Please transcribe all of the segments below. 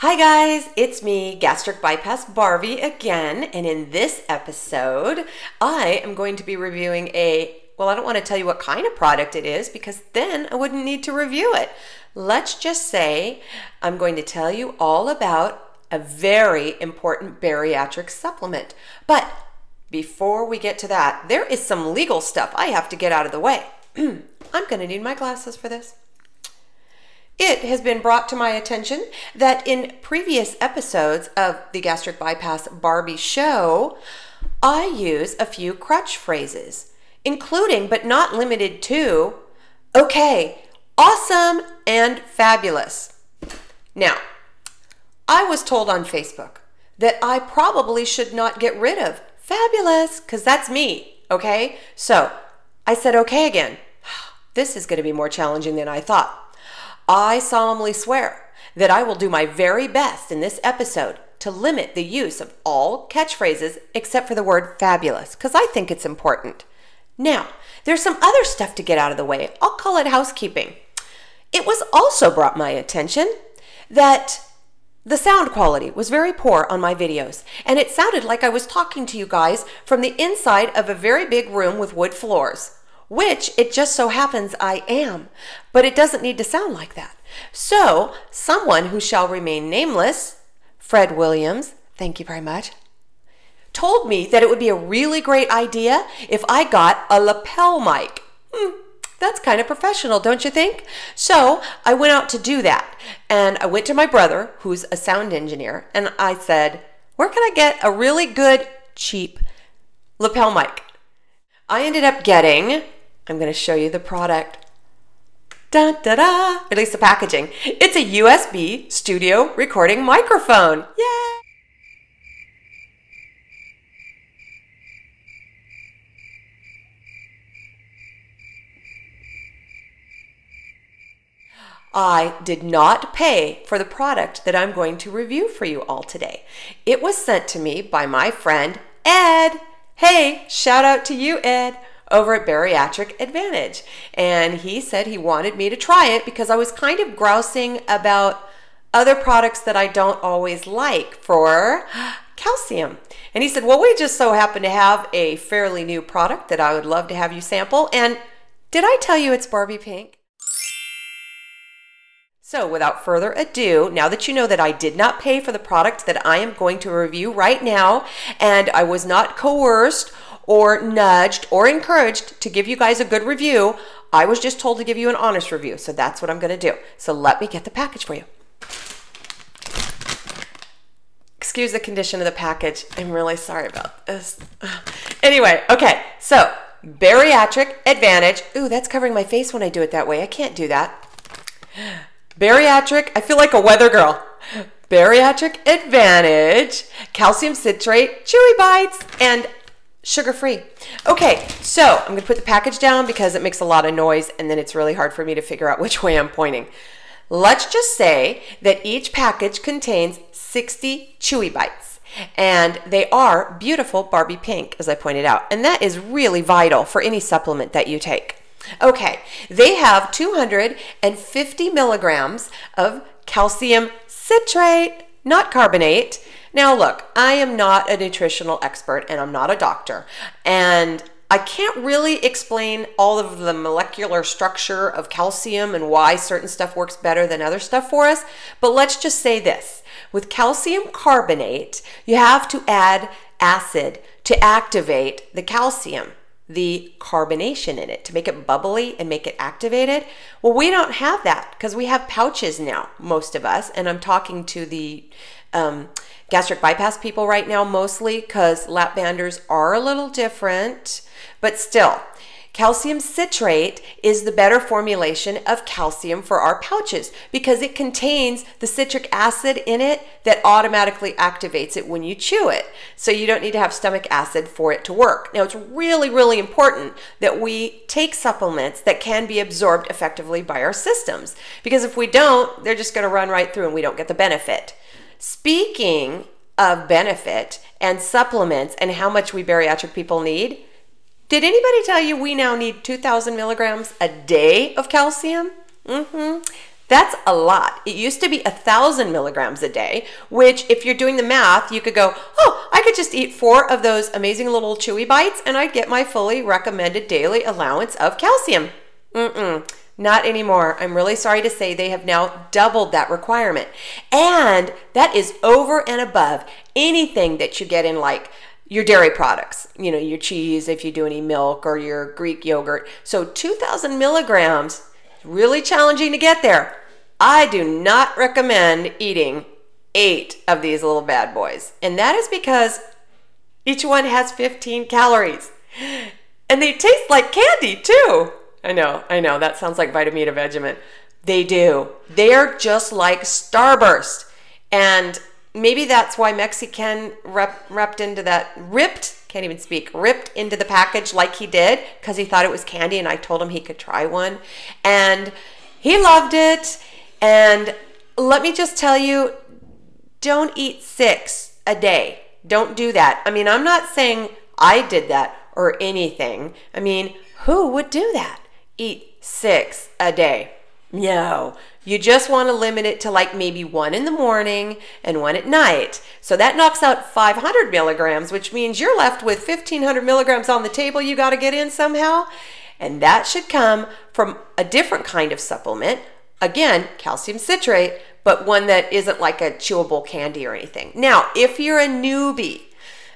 Hi guys, it's me, Gastric Bypass Barbie again, and in this episode, I am going to be reviewing I don't want to tell you what kind of product it is because then I wouldn't need to review it. Let's just say I'm going to tell you all about a very important bariatric supplement. But before we get to that, there is some legal stuff I have to get out of the way. I'm going to need my glasses for this. It has been brought to my attention that in previous episodes of the Gastric Bypass Barbie show, I use a few crutch phrases, including but not limited to, okay, awesome, and fabulous. Now, I was told on Facebook that I probably should not get rid of fabulous because that's me, okay? So I said okay again. This is going to be more challenging than I thought. I solemnly swear that I will do my very best in this episode to limit the use of all catchphrases except for the word fabulous, because I think it's important. Now, there's some other stuff to get out of the way. I'll call it housekeeping. It was also brought my attention that the sound quality was very poor on my videos, and it sounded like I was talking to you guys from the inside of a very big room with wood floors. Which it just so happens I am, but it doesn't need to sound like that. So someone who shall remain nameless, Fred Williams, thank you very much, told me that it would be a really great idea if I got a lapel mic. That's kind of professional, don't you think? So I went out to do that, and I went to my brother, who's a sound engineer, and I said, where can I get a really good, cheap lapel mic? I ended up getting, I'm going to show you the product. Da da da! At least the packaging. It's a USB studio recording microphone. Yay! I did not pay for the product that I'm going to review for you all today. It was sent to me by my friend Ed. Hey, shout out to you, Ed, over at Bariatric Advantage. And he said he wanted me to try it because I was kind of grousing about other products that I don't always like for calcium. And he said, well, we just so happen to have a fairly new product that I would love to have you sample. And did I tell you it's Barbie pink? So without further ado, now that you know that I did not pay for the product that I am going to review right now, and I was not coerced or nudged or encouraged to give you guys a good review, I was just told to give you an honest review. So that's what I'm going to do. So let me get the package for you. Excuse the condition of the package. I'm really sorry about this. Anyway, okay, so Bariatric Advantage. Ooh, that's covering my face when I do it that way. I can't do that. Bariatric, I feel like a weather girl. Bariatric Advantage, Calcium Citrate Chewy Bites, and sugar-free. Okay, so I'm going to put the package down because it makes a lot of noise and then it's really hard for me to figure out which way I'm pointing. Let's just say that each package contains 60 Chewy Bites, and they are beautiful Barbie pink, as I pointed out, and that is really vital for any supplement that you take. Okay, they have 250 milligrams of calcium citrate, not carbonate. Now look, I am not a nutritional expert and I'm not a doctor, and I can't really explain all of the molecular structure of calcium and why certain stuff works better than other stuff for us, but let's just say this. With calcium carbonate, you have to add acid to activate the calcium, the carbonation in it, to make it bubbly and make it activated. Well, we don't have that because we have pouches now, most of us, and I'm talking to the gastric bypass people right now mostly because lap banders are a little different, but still, calcium citrate is the better formulation of calcium for our pouches because it contains the citric acid in it that automatically activates it when you chew it. So you don't need to have stomach acid for it to work. Now, it's really, really important that we take supplements that can be absorbed effectively by our systems, because if we don't, they're just going to run right through and we don't get the benefit. Speaking of benefit and supplements and how much we bariatric people need, did anybody tell you we now need 2,000 milligrams a day of calcium? That's a lot. It used to be 1,000 milligrams a day, which if you're doing the math, you could go, oh, I could just eat 4 of those amazing little chewy bites and I'd get my fully recommended daily allowance of calcium. Not anymore. I'm really sorry to say they have now doubled that requirement. And that is over and above anything that you get in like your dairy products, your cheese, if you do any milk, or your Greek yogurt. So 2,000 milligrams, really challenging to get there. I do not recommend eating 8 of these little bad boys. And that is because each one has 15 calories. And they taste like candy too. I know, that sounds like Vitamita Vegemite. They do. They're just like Starburst. And maybe that's why Mexican ripped into the package like he did, because he thought it was candy and I told him he could try one. And he loved it. And let me just tell you, don't eat 6 a day. Don't do that. I mean, I'm not saying I did that or anything. I mean, who would do that? Eat 6 a day. No, you just want to limit it to like maybe 1 in the morning and 1 at night. So that knocks out 500 milligrams, which means you're left with 1,500 milligrams on the table you got to get in somehow. And that should come from a different kind of supplement. Again, calcium citrate, but one that isn't like a chewable candy or anything. Now, if you're a newbie,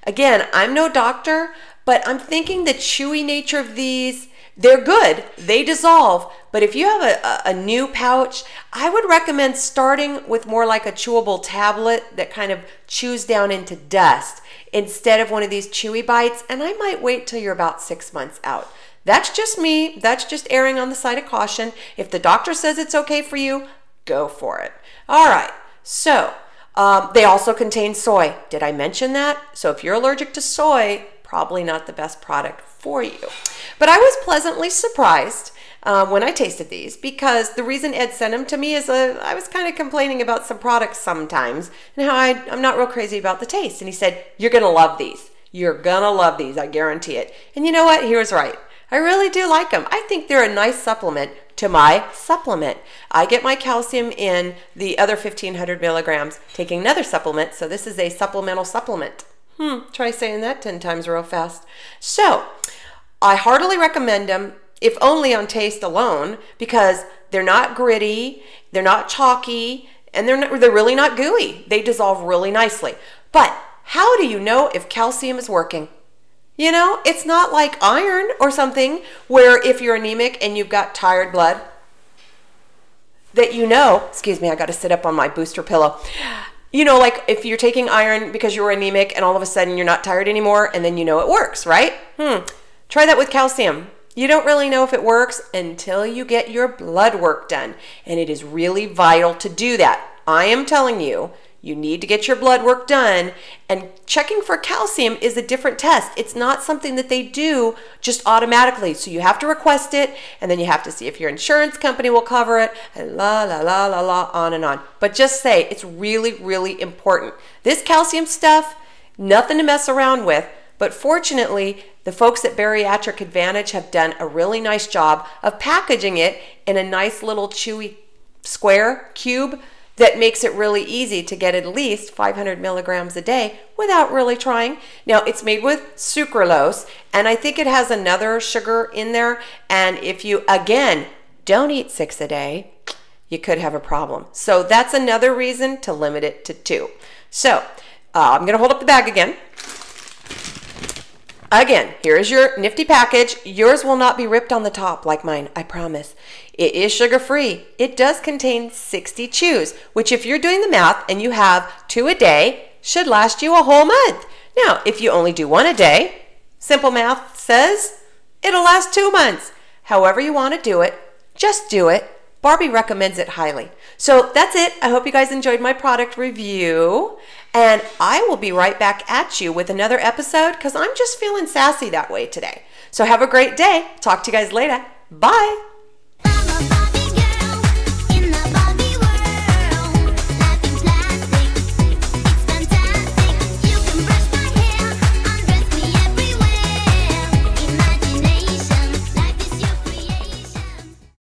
again, I'm no doctor, but I'm thinking the chewy nature of these, they're good, they dissolve, but if you have a new pouch, I would recommend starting with more like a chewable tablet that kind of chews down into dust instead of one of these chewy bites, and I might wait till you're about 6 months out. That's just me, that's just erring on the side of caution. If the doctor says it's okay for you, go for it. All right, so they also contain soy. Did I mention that? So if you're allergic to soy, probably not the best product for you. But I was pleasantly surprised when I tasted these, because the reason Ed sent them to me is I was kind of complaining about some products sometimes and how I'm not real crazy about the taste. And he said, you're going to love these. You're going to love these, I guarantee it. And you know what? He was right. I really do like them. I think they're a nice supplement to my supplement. I get my calcium in the other 1,500 milligrams taking another supplement, so this is a supplemental supplement. Try saying that 10 times real fast. So, I heartily recommend them, if only on taste alone, because they're not gritty, they're not chalky, and they're really not gooey. They dissolve really nicely. But how do you know if calcium is working? You know, it's not like iron or something where if you're anemic and you've got tired blood, that excuse me, I got to sit up on my booster pillow. You know, like if you're taking iron because you're anemic and all of a sudden you're not tired anymore, and then you know it works, right? Try that with calcium. You don't really know if it works until you get your blood work done. And it is really vital to do that. I am telling you, you need to get your blood work done, and checking for calcium is a different test. It's not something that they do just automatically. So you have to request it, and then you have to see if your insurance company will cover it, and on and on. But just say it's really, really important. This calcium stuff, nothing to mess around with, but fortunately, the folks at Bariatric Advantage have done a really nice job of packaging it in a nice little chewy square cube that makes it really easy to get at least 500 milligrams a day without really trying. Now, it's made with sucralose, and I think it has another sugar in there. And if you, again, don't eat 6 a day, you could have a problem. So that's another reason to limit it to 2. So I'm going to hold up the bag again. Again, here is your nifty package. Yours will not be ripped on the top like mine, I promise. It is sugar-free. It does contain 60 chews, which if you're doing the math and you have 2 a day, should last you a whole month. Now, if you only do 1 a day, simple math says it'll last 2 months. However you want to do it, just do it. Barbie recommends it highly. So that's it. I hope you guys enjoyed my product review. And I will be right back at you with another episode because I'm just feeling sassy that way today. So have a great day. Talk to you guys later. Bye.